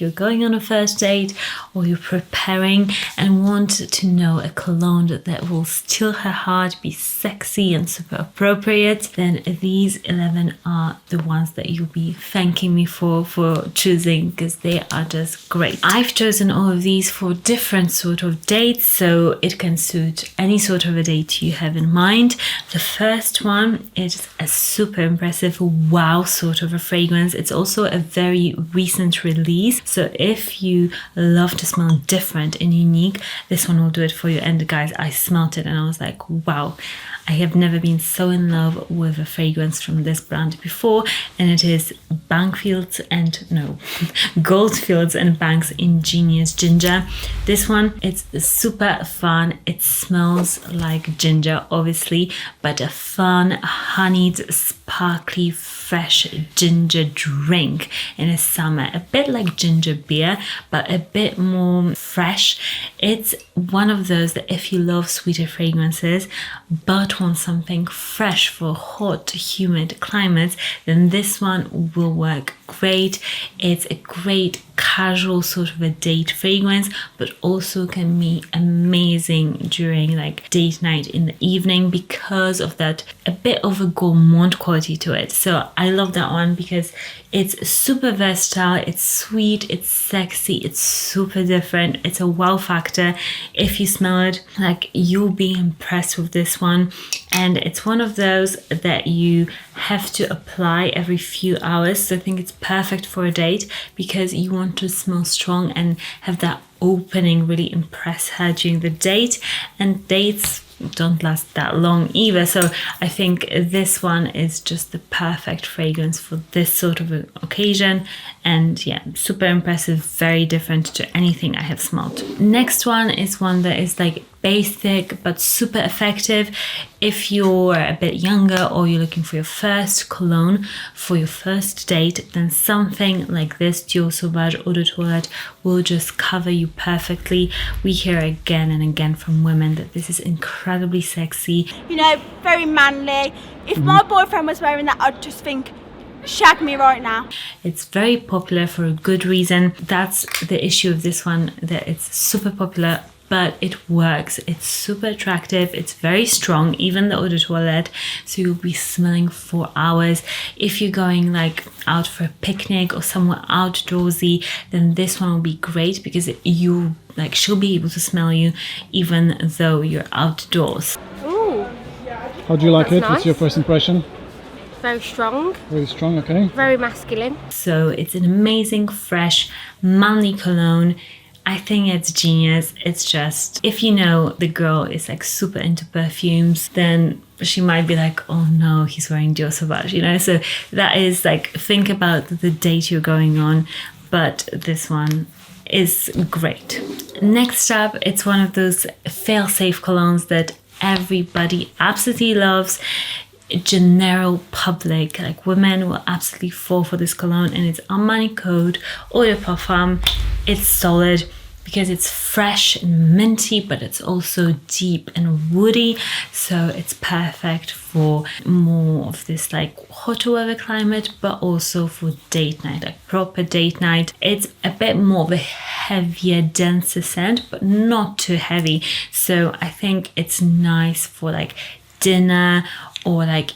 you're going on a first date or you're preparing and want to know a cologne that will steal her heart, be sexy and super appropriate, then these 11 are the ones that you'll be thanking me for choosing, because they are just great. I've chosen all of these for different sort of dates, so it can suit any sort of a date you have in mind. The first one is a super impressive wow sort of a fragrance. It's also a very recent release, so if you love to smell different and unique, this one will do it for you. And guys, I smelled it and I was like, wow, I have never been so in love with a fragrance from this brand before, and it is Goldfield and Banks Ingenious Ginger. This one, it's super fun. It smells like ginger, obviously, but a fun, honeyed, sparkly, fresh ginger drink in the summer. A bit like ginger beer, but a bit more fresh. It's one of those that if you love sweeter fragrances, but want something fresh for hot, humid climates, then this one will work great. It's a great casual sort of a date fragrance, but also can be amazing during like date night in the evening because of that a bit of a gourmand quality to it. So I love that one because it's super versatile, it's sweet, it's sexy, it's super different, it's a wow factor. If you smell it, like, you'll be impressed with this one. And it's one of those that you have to apply every few hours. So I think it's perfect for a date because you want to smell strong and have that opening really impress her during the date. And dates don't last that long either, so I think this one is just the perfect fragrance for this sort of an occasion. And yeah, super impressive, very different to anything I have smelled. Next one is one that is like basic but super effective. If you're a bit younger or you're looking for your first cologne for your first date, then something like this Dior Sauvage Eau de Toilette will just cover you perfectly. We hear again and again from women that this is incredibly sexy. You know, very manly. If my boyfriend was wearing that, I'd just think, shag me right now. It's very popular for a good reason. That's the issue of this one, that it's super popular, but it works. It's super attractive. It's very strong, even the eau de toilette, so you'll be smelling for hours. If you're going like out for a picnic or somewhere outdoorsy, then this one will be great because she'll be able to smell you even though you're outdoors. Ooh. How do you like it? Nice. What's your first impression? Very strong. Very strong, okay. Very masculine. So it's an amazing, fresh, manly cologne. I think it's genius. It's just, if you know the girl is like super into perfumes, then she might be like, oh no, he's wearing Dior Sauvage, you know? So that is like, think about the date you're going on, but this one is great. Next up, it's one of those fail-safe colognes that everybody absolutely loves. General public, like women, will absolutely fall for this cologne, and it's Armani Code Eau de Parfum. It's solid because it's fresh and minty, but it's also deep and woody, so it's perfect for more of this like hotter weather climate, but also for date night, like proper date night. It's a bit more of a heavier, denser scent, but not too heavy, so I think it's nice for like dinner, or like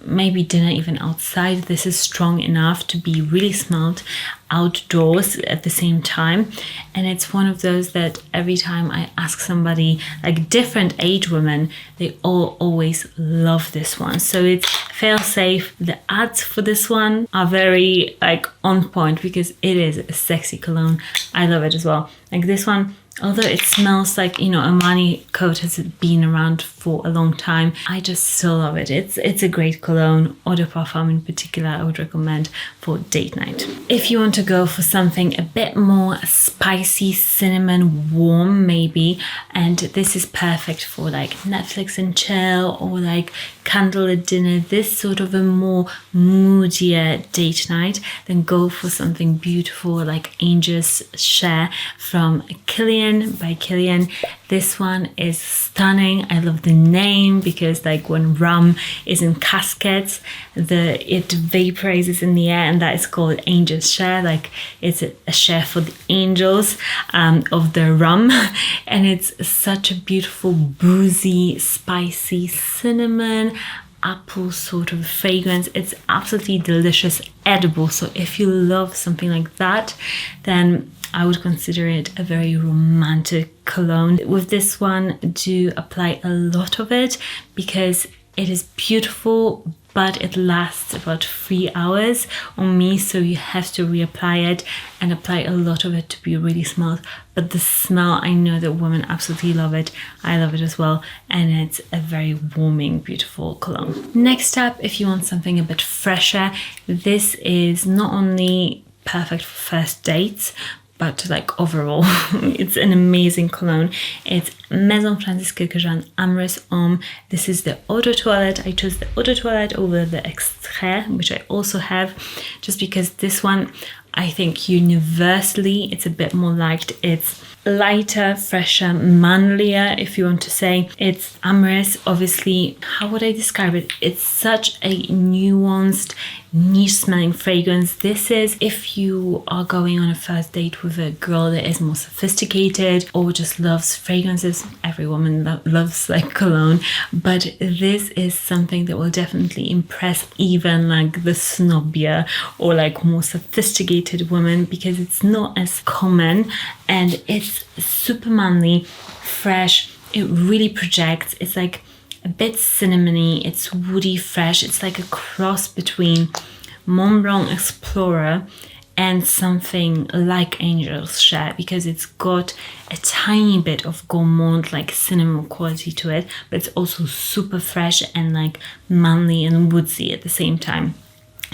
maybe dinner even outside. This is strong enough to be really smelled outdoors at the same time. And it's one of those that every time I ask somebody, like different age women, they all always love this one. So it's fail safe. The ads for this one are very like on point because it is a sexy cologne. I love it as well. Like this one, although it smells like, you know, Armani Code has been around for a long time, I just still love it. It's a great cologne. Eau de Parfum in particular, I would recommend for date night. If you want to go for something a bit more spicy, cinnamon, warm maybe, and this is perfect for like Netflix and chill or like candlelit dinner, this sort of a more moodier date night, then go for something beautiful like Angel's Share from Kilian. Goldfield by Kilian. This one is stunning. I love the name because like when rum is in caskets, it vaporizes in the air, and that is called Angel's Share. Like it's a share for the angels of the rum. And it's such a beautiful, boozy, spicy cinnamon apple sort of fragrance. It's absolutely delicious, edible. So if you love something like that, then I would consider it a very romantic cologne. With this one, do apply a lot of it because it is beautiful, but it lasts about 3 hours on me, so you have to reapply it and apply a lot of it to be really smelled. But the smell, I know that women absolutely love it. I love it as well, and it's a very warming, beautiful cologne. Next up, if you want something a bit fresher, this is not only perfect for first dates, but like overall, it's an amazing cologne. It's Maison Crivelli Amorous Homme. This is the Eau de Toilette. I chose the Eau de Toilette over the Extrait, which I also have, just because this one, I think universally, it's a bit more liked. It's lighter, fresher, manlier, if you want to say. It's amorous, obviously. How would I describe it? It's such a nuanced, niche smelling fragrance. This is if you are going on a first date with a girl that is more sophisticated or just loves fragrances. Every woman loves like cologne, but this is something that will definitely impress even like the snobbier or like more sophisticated women, because it's not as common and it's super manly, fresh. It really projects. It's like a bit cinnamony, it's woody, fresh. It's like a cross between Mont Blanc Explorer and something like Angel's Share, because it's got a tiny bit of gourmand, like cinnamon quality to it, but it's also super fresh and like manly and woodsy at the same time.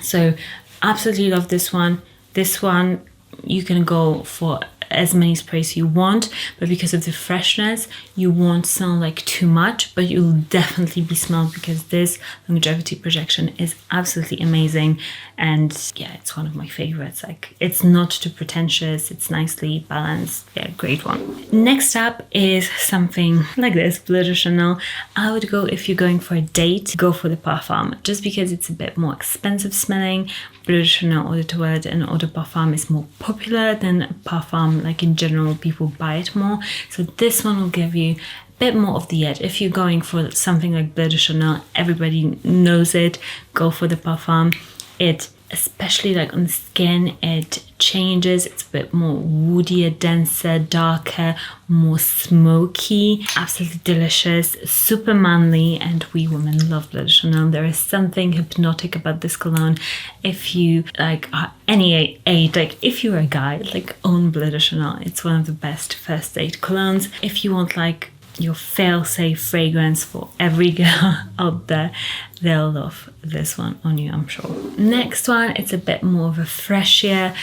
So absolutely love this one. This one you can go for as many sprays you want, but because of the freshness, you won't smell like too much, but you'll definitely be smelled because this longevity projection is absolutely amazing. And yeah, it's one of my favorites. Like, it's not too pretentious, it's nicely balanced. Yeah, great one. Next up is something like this, Bleu de Chanel. I would go, if you're going for a date, go for the Parfum, just because it's a bit more expensive smelling. Bleu de Chanel Eau de Toilette and Eau de Parfum is more popular than Parfum. Like in general, people buy it more. So this one will give you a bit more of the edge. If you're going for something like Bleu de Chanel, everybody knows it. Go for the Parfum. It, especially like on the skin, it changes. It's a bit more woodier, denser, darker, more smoky. Absolutely delicious, super manly, and we women love Bleu de Chanel. There is something hypnotic about this cologne. If you like are any age, like if you're a guy, like own Bleu de Chanel. It's one of the best first date colognes. If you want like your fail-safe fragrance for every girl out there, they'll love this one on you, I'm sure. Next one, it's a bit more of a fresher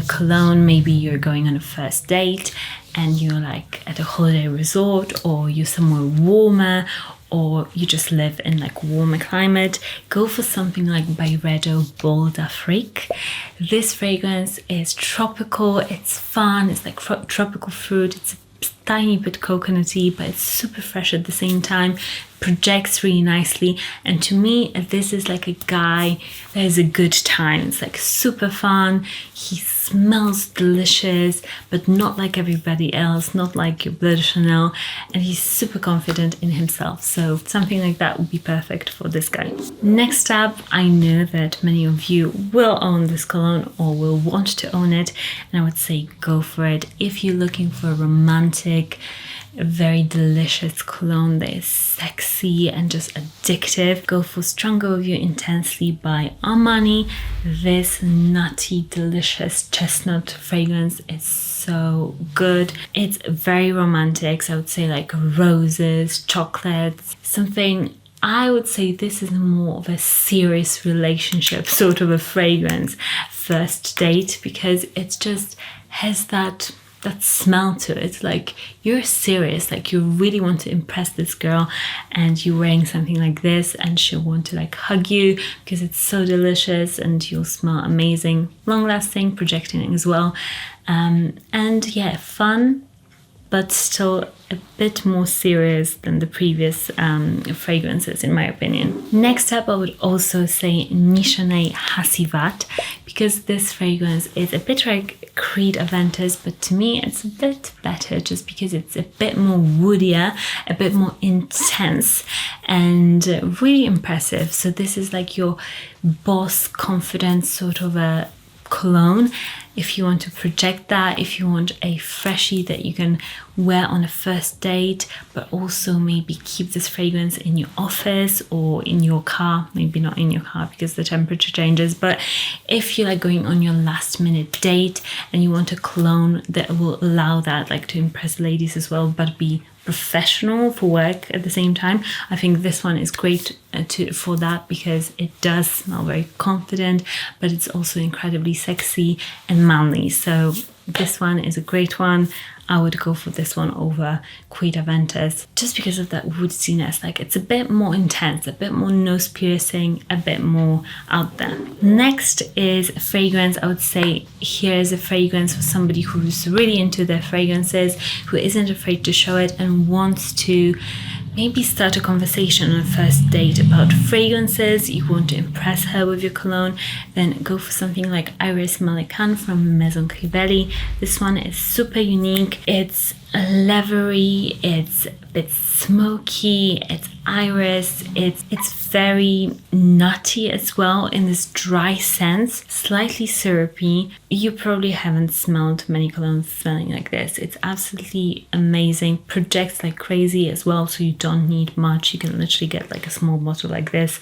cologne. Maybe you're going on a first date and you're like at a holiday resort, or you're somewhere warmer, or you just live in like warmer climate. Go for something like BYREDO Bold d'Afrique. This fragrance is tropical, it's fun, it's like tropical fruit, it's tiny bit coconutty, but it's super fresh at the same time, projects really nicely. And to me, this is like a guy that has a good time. It's like super fun. He smells delicious, but not like everybody else, not like your Bleu de Chanel, and he's super confident in himself. So something like that would be perfect for this guy. Next up, I know that many of you will own this cologne or will want to own it, and I would say go for it. If you're looking for a romantic, a very delicious cologne that is sexy and just addictive, go for Stronger With You Intensely by Armani. This nutty, delicious chestnut fragrance is so good. It's very romantic, so I would say like roses, chocolates, something. I would say this is more of a serious relationship sort of a fragrance first date, because it just has that smell to it. Like, you're serious, like you really want to impress this girl, and you're wearing something like this and she'll want to like hug you because it's so delicious, and you'll smell amazing, long lasting, projecting as well. And yeah, fun, but still a bit more serious than the previous fragrances, in my opinion. Next up, I would also say Nishane Hasivat, because this fragrance is a bit like Creed Aventus, but to me it's a bit better just because it's a bit more woodier, a bit more intense, and really impressive. So this is like your boss confident sort of a cologne. If you want to project that, if you want a freshie that you can wear on a first date, but also maybe keep this fragrance in your office or in your car, maybe not in your car because the temperature changes, but if you're like going on your last minute date and you want a cologne that will allow that, like to impress ladies as well, but be professional for work at the same time, I think this one is great for that, because it does smell very confident, but it's also incredibly sexy and manly. So this one is a great one. I would go for this one over Creed Aventus just because of that woodiness. Like, it's a bit more intense, a bit more nose piercing, a bit more out there. Next is a fragrance. I would say here's a fragrance for somebody who's really into their fragrances, who isn't afraid to show it and wants to maybe start a conversation on a first date about fragrances. You want to impress her with your cologne, then go for something like Iris Malikan from Maison Crivelli. This one is super unique. It's leathery, it's a bit smoky, it's iris, it's very nutty as well in this dry sense, slightly syrupy. You probably haven't smelled many colognes smelling like this. It's absolutely amazing, projects like crazy as well, so you don't need much. You can literally get like a small bottle like this.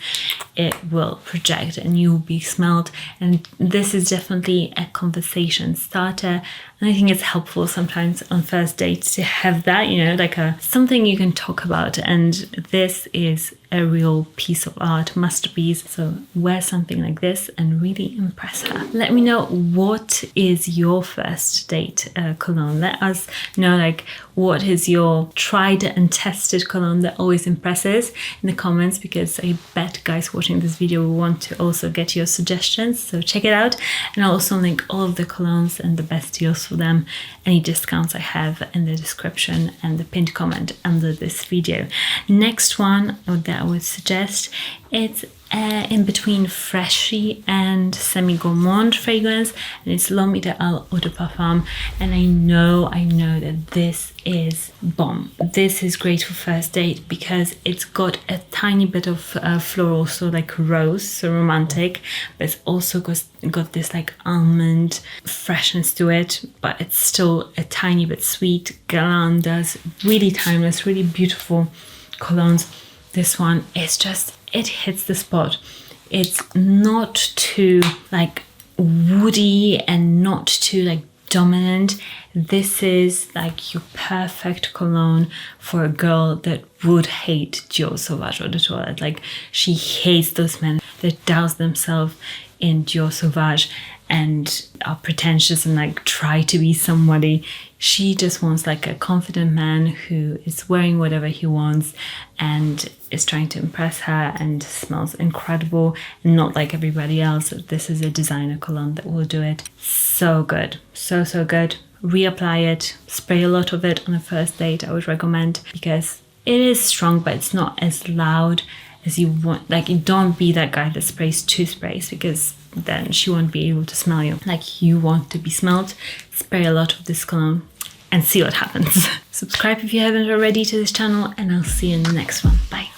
It will project and you will be smelled, and this is definitely a conversation starter. And I think it's helpful sometimes on first dates to have that, you know, like something you can talk about. And this is a real piece of art, masterpiece. So wear something like this and really impress her. Let me know, what is your first date cologne? Let us know, like, what is your tried and tested cologne that always impresses in the comments, because I bet guys watching this video will want to also get your suggestions. So check it out, and I'll also link all of the colognes and the best deals for them, any discounts I have in the description and the pinned comment under this video. Next one that I would suggest, it's in between Freshie and Semi Gourmand fragrance, and it's L'Homme Ideal Eau de Parfum. And I know that this is bomb. This is great for first date because it's got a tiny bit of floral, so like rose, so romantic, but it's also got this like almond freshness to it, but it's still a tiny bit sweet. Goldfield does really timeless, really beautiful colognes. This one is just, it hits the spot. It's not too like woody and not too like dominant. This is like your perfect cologne for a girl that would hate Dior Sauvage Eau de Toilette. Like, she hates those men that douse themselves in Dior Sauvage and are pretentious and like try to be somebody. She just wants like a confident man who is wearing whatever he wants and is trying to impress her and smells incredible and not like everybody else. This is a designer cologne that will do it. So good, so good. Reapply it, spray a lot of it on a first date, I would recommend, because it is strong but it's not as loud as you want. Like, you don't be that guy that sprays 2 sprays, because then she won't be able to smell you. Like, you want to be smelled. Spray a lot of this cologne and see what happens. Subscribe if you haven't already to this channel, and I'll see you in the next one. Bye.